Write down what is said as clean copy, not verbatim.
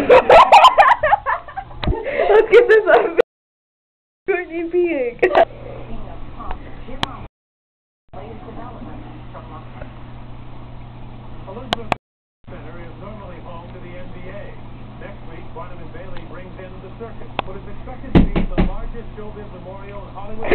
Let's get this up. Courtney peeing. Elizabeth Center is normally home to the NBA. Next week, Courtney and Bailey brings in the circus, what is expected to be the largest showbiz memorial in Hollywood.